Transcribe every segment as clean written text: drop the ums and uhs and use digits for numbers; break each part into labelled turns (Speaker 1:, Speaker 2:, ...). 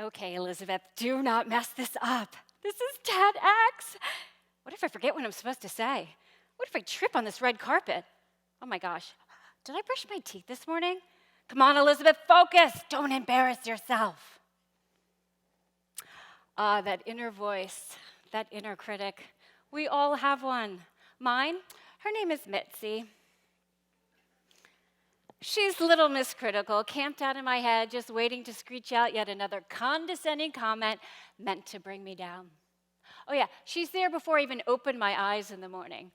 Speaker 1: Okay, Elizabeth, do not mess this up. This is TEDx. What if I forget what I'm supposed to say? What if I trip on this red carpet? Oh my gosh, did I brush my teeth this morning? Come on, Elizabeth, focus. Don't embarrass yourself. That inner voice, that inner critic. We all have one. Mine, her name is Mitzi. She's little Miss Critical, camped out in my head, just waiting to screech out yet another condescending comment meant to bring me down. Oh yeah, she's there before I even open my eyes in the morning.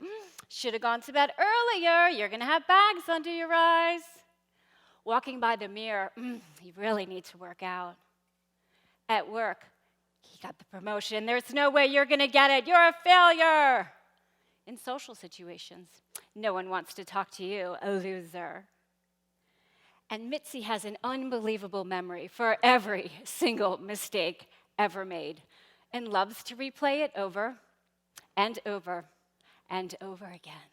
Speaker 1: Should have gone to bed earlier. You're gonna have bags under your eyes. Walking by the mirror, you really need to work out. At work, he got the promotion. There's no way you're gonna get it. You're a failure. In social situations, no one wants to talk to you, a loser. And Mitzi has an unbelievable memory for every single mistake ever made and loves to replay it over and over and over again.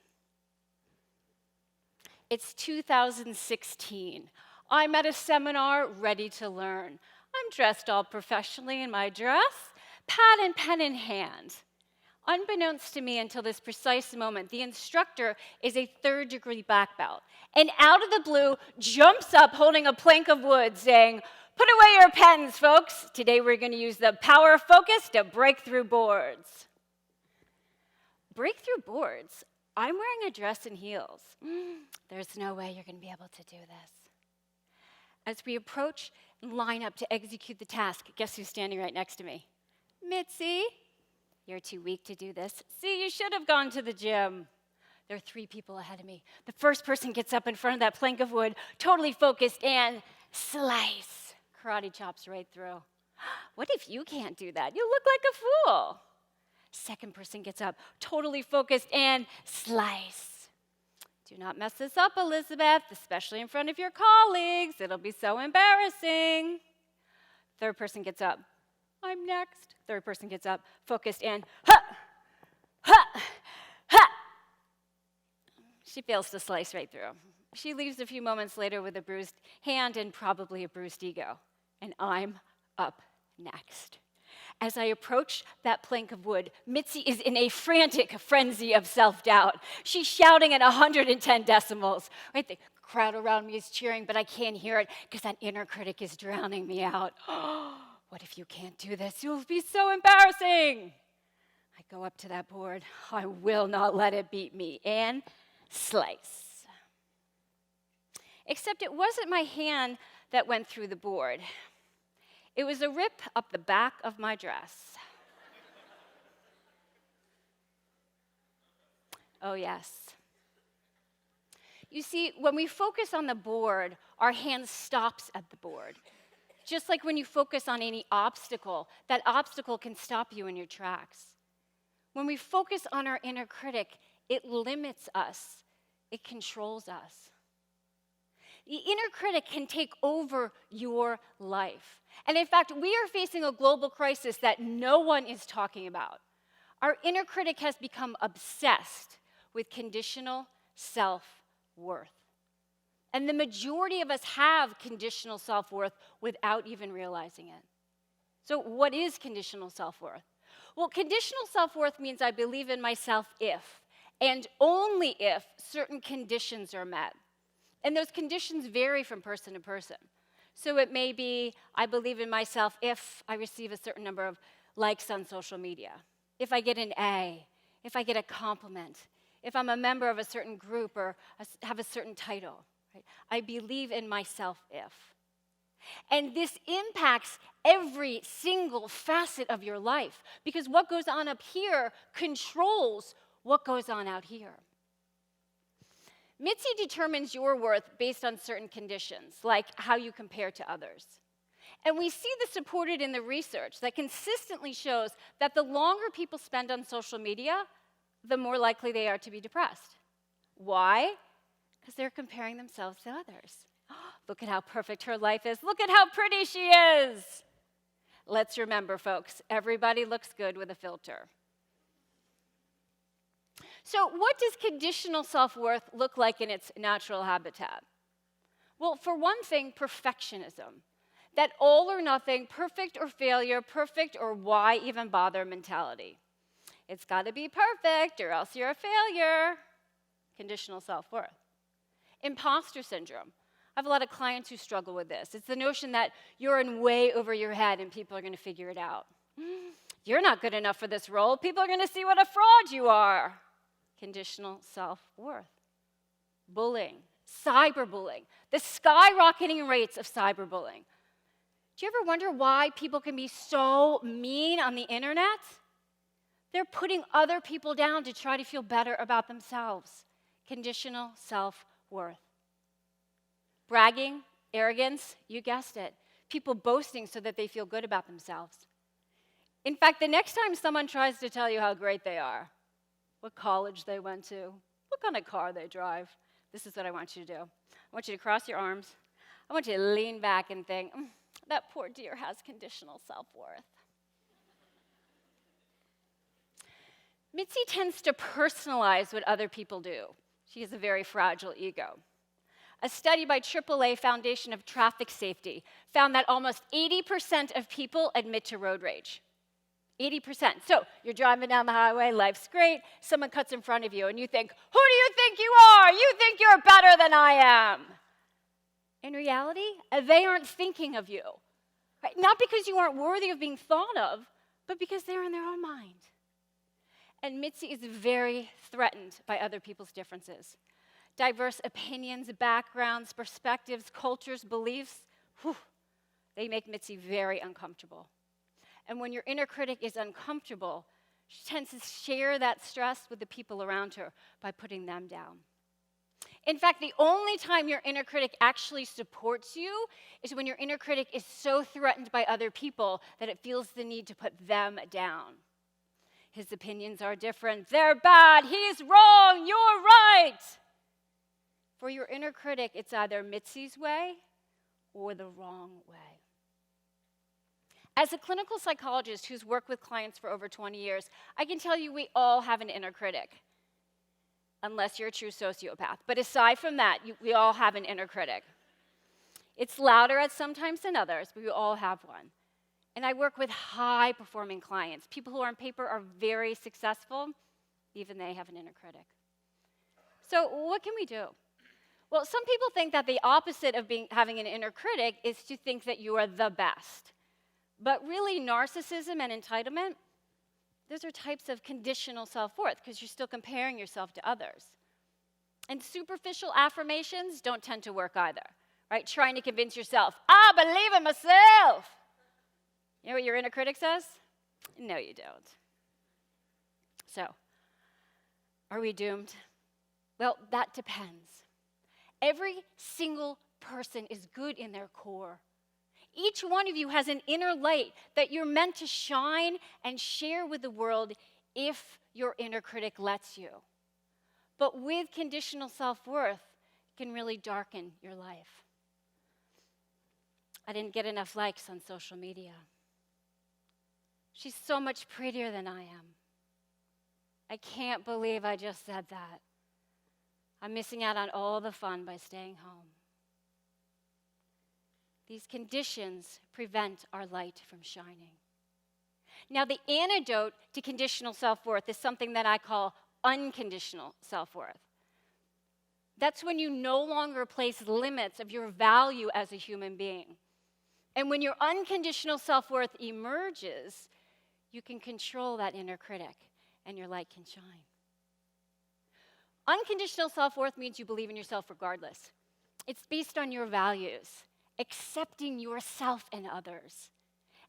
Speaker 1: It's 2016. I'm at a seminar ready to learn. I'm dressed all professionally in my dress, pad and pen in hand. Unbeknownst to me until this precise moment, the instructor is a third-degree black belt, and out of the blue jumps up holding a plank of wood saying, "Put away your pens, folks. Today we're going to use the power of focus to break through boards." Break through boards? I'm wearing a dress and heels. There's no way you're going to be able to do this. As we approach and line up to execute the task, guess who's standing right next to me? Mitzi. You're too weak to do this. See, you should have gone to the gym. There are 3 people ahead of me. The first person gets up in front of that plank of wood, totally focused, and slice. Karate chops right through. What if you can't do that? You look like a fool. Second person gets up, totally focused, and slice. Do not mess this up, Elizabeth, especially in front of your colleagues. It'll be so embarrassing. Third person gets up. I'm next. Third person gets up, focused, and ha, ha, ha. She fails to slice right through. She leaves a few moments later with a bruised hand and probably a bruised ego. And I'm up next. As I approach that plank of wood, Mitzi is in a frantic frenzy of self-doubt. She's shouting at 110 decibels. Right? The crowd around me is cheering, but I can't hear it because that inner critic is drowning me out. What if you can't do this? You'll be so embarrassing. I go up to that board. I will not let it beat me. And slice. Except it wasn't my hand that went through the board. It was a rip up the back of my dress. Oh, yes. You see, when we focus on the board, our hand stops at the board. Just like when you focus on any obstacle, that obstacle can stop you in your tracks. When we focus on our inner critic, it limits us. It controls us. The inner critic can take over your life. And in fact, we are facing a global crisis that no one is talking about. Our inner critic has become obsessed with conditional self-worth. And the majority of us have conditional self-worth without even realizing it. So what is conditional self-worth? Well, conditional self-worth means I believe in myself if, and only if, certain conditions are met. And those conditions vary from person to person. So it may be, I believe in myself if I receive a certain number of likes on social media, if I get an A, if I get a compliment, if I'm a member of a certain group or have a certain title. Right? I believe in myself if. And this impacts every single facet of your life because what goes on up here controls what goes on out here. Mitzi determines your worth based on certain conditions, like how you compare to others. And we see this supported in the research that consistently shows that the longer people spend on social media, the more likely they are to be depressed. Why? Because they're comparing themselves to others. Look at how perfect her life is. Look at how pretty she is. Let's remember, folks, everybody looks good with a filter. So what does conditional self-worth look like in its natural habitat? Well, for one thing, perfectionism. That all or nothing, perfect or failure, perfect or why even bother mentality. It's got to be perfect or else you're a failure. Conditional self-worth. Impostor syndrome. I have a lot of clients who struggle with this. It's the notion that you're in way over your head and people are going to figure it out. You're not good enough for this role. People are going to see what a fraud you are. Conditional self-worth. Bullying, cyberbullying, the skyrocketing rates of cyberbullying. Do you ever wonder why people can be so mean on the internet? They're putting other people down to try to feel better about themselves. Conditional self-worth. Bragging, arrogance, you guessed it. People boasting so that they feel good about themselves. In fact, the next time someone tries to tell you how great they are, what college they went to, what kind of car they drive, this is what I want you to do. I want you to cross your arms. I want you to lean back and think, that poor dear has conditional self-worth. Mitzi tends to personalize what other people do. She has a very fragile ego. A study by AAA Foundation of Traffic Safety found that almost 80% of people admit to road rage. 80%. So you're driving down the highway, life's great, someone cuts in front of you, and you think, who do you think you are? You think you're better than I am. In reality, they aren't thinking of you. Right? Not because you aren't worthy of being thought of, but because they're in their own mind. And Mitzi is very threatened by other people's differences. Diverse opinions, backgrounds, perspectives, cultures, beliefs, they make Mitzi very uncomfortable. And when your inner critic is uncomfortable, she tends to share that stress with the people around her by putting them down. In fact, the only time your inner critic actually supports you is when your inner critic is so threatened by other people that it feels the need to put them down. His opinions are different. They're bad. He's wrong. You're right. For your inner critic, it's either Mitzi's way or the wrong way. As a clinical psychologist who's worked with clients for over 20 years, I can tell you we all have an inner critic, unless you're a true sociopath. But aside from that, we all have an inner critic. It's louder at sometimes than others, but we all have one. And I work with high-performing clients, people who on paper are very successful, even they have an inner critic. So what can we do? Well, some people think that the opposite of having an inner critic is to think that you are the best. But really, narcissism and entitlement, those are types of conditional self-worth because you're still comparing yourself to others. And superficial affirmations don't tend to work either, right? Trying to convince yourself, I believe in myself. You know what your inner critic says? No, you don't. So, are we doomed? Well, that depends. Every single person is good in their core. Each one of you has an inner light that you're meant to shine and share with the world if your inner critic lets you. But with conditional self-worth, it can really darken your life. I didn't get enough likes on social media. She's so much prettier than I am. I can't believe I just said that. I'm missing out on all the fun by staying home. These conditions prevent our light from shining. Now, the antidote to conditional self-worth is something that I call unconditional self-worth. That's when you no longer place limits of your value as a human being. And when your unconditional self-worth emerges, you can control that inner critic and your light can shine. Unconditional self-worth means you believe in yourself regardless. It's based on your values, accepting yourself and others.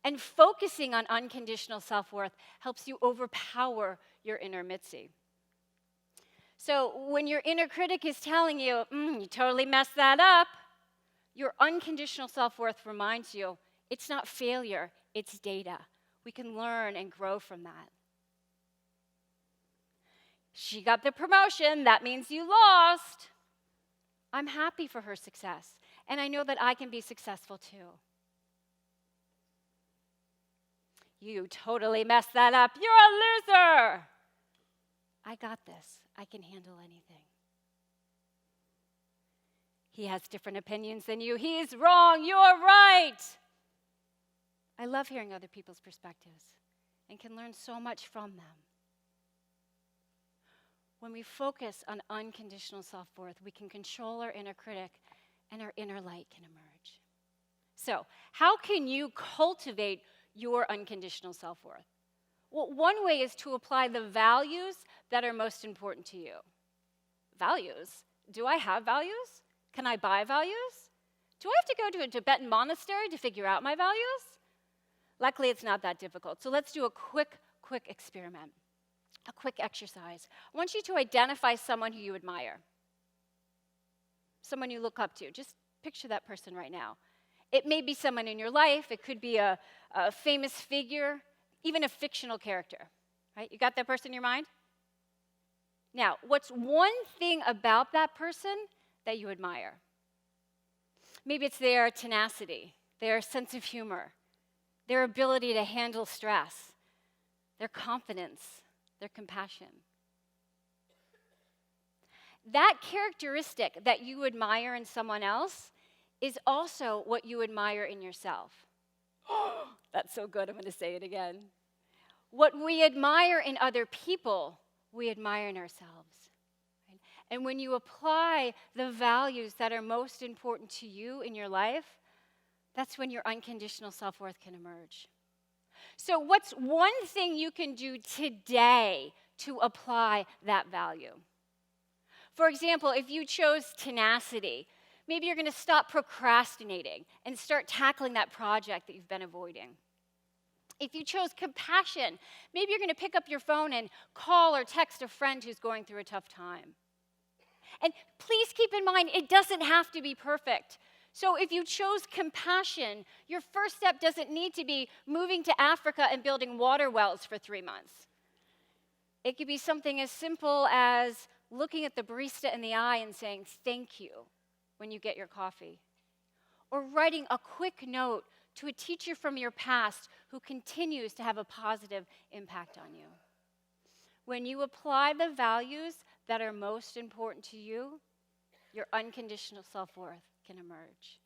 Speaker 1: And focusing on unconditional self-worth helps you overpower your inner Mitzi. So when your inner critic is telling you, you totally messed that up, your unconditional self-worth reminds you, it's not failure, it's data. We can learn and grow from that. She got the promotion, that means you lost. I'm happy for her success, and I know that I can be successful too. You totally messed that up. You're a loser. I got this. I can handle anything. He has different opinions than you. He's wrong. You're right. I love hearing other people's perspectives and can learn so much from them. When we focus on unconditional self-worth, we can control our inner critic and our inner light can emerge. So, how can you cultivate your unconditional self-worth? Well, one way is to apply the values that are most important to you. Values? Do I have values? Can I buy values? Do I have to go to a Tibetan monastery to figure out my values? Luckily, it's not that difficult. So let's do a quick experiment, a quick exercise. I want you to identify someone who you admire, someone you look up to. Just picture that person right now. It may be someone in your life. It could be a famous figure, even a fictional character, right? You got that person in your mind? Now, what's one thing about that person that you admire? Maybe it's their tenacity, their sense of humor, their ability to handle stress, their confidence, their compassion. That characteristic that you admire in someone else is also what you admire in yourself. That's so good, I'm going to say it again. What we admire in other people, we admire in ourselves. Right? And when you apply the values that are most important to you in your life, that's when your unconditional self-worth can emerge. So what's one thing you can do today to apply that value? For example, if you chose tenacity, maybe you're going to stop procrastinating and start tackling that project that you've been avoiding. If you chose compassion, maybe you're going to pick up your phone and call or text a friend who's going through a tough time. And please keep in mind, it doesn't have to be perfect. So if you chose compassion, your first step doesn't need to be moving to Africa and building water wells for 3 months. It could be something as simple as looking at the barista in the eye and saying, "Thank you," when you get your coffee. Or writing a quick note to a teacher from your past who continues to have a positive impact on you. When you apply the values that are most important to you, your unconditional self-worth can emerge.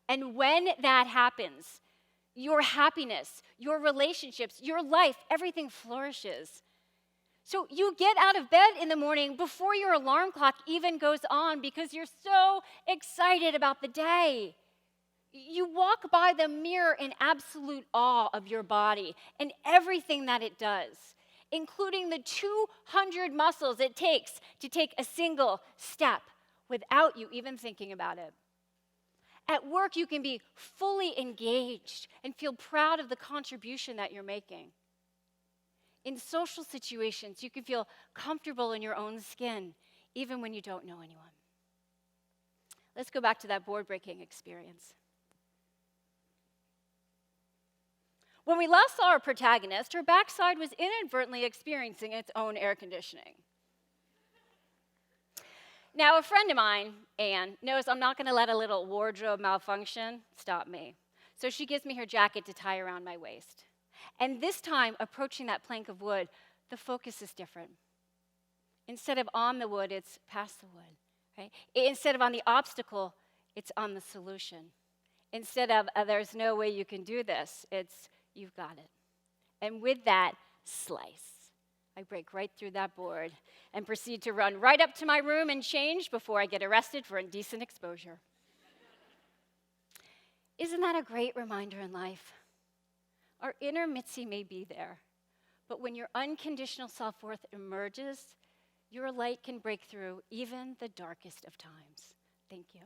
Speaker 1: And when that happens, your happiness, your relationships, your life, everything flourishes. So you get out of bed in the morning before your alarm clock even goes on because you're so excited about the day. You walk by the mirror in absolute awe of your body and everything that it does, including the 200 muscles it takes to take a single step without you even thinking about it. At work, you can be fully engaged and feel proud of the contribution that you're making. In social situations, you can feel comfortable in your own skin, even when you don't know anyone. Let's go back to that board-breaking experience. When we last saw our protagonist, her backside was inadvertently experiencing its own air conditioning. Now, a friend of mine, Anne, knows I'm not going to let a little wardrobe malfunction stop me. So she gives me her jacket to tie around my waist. And this time, approaching that plank of wood, the focus is different. Instead of on the wood, it's past the wood. Right? Instead of on the obstacle, it's on the solution. Instead of there's no way you can do this, it's you've got it. And with that, slice. I break right through that board and proceed to run right up to my room and change before I get arrested for indecent exposure. Isn't that a great reminder in life? Our inner Mitzi may be there, but when your unconditional self-worth emerges, your light can break through even the darkest of times. Thank you.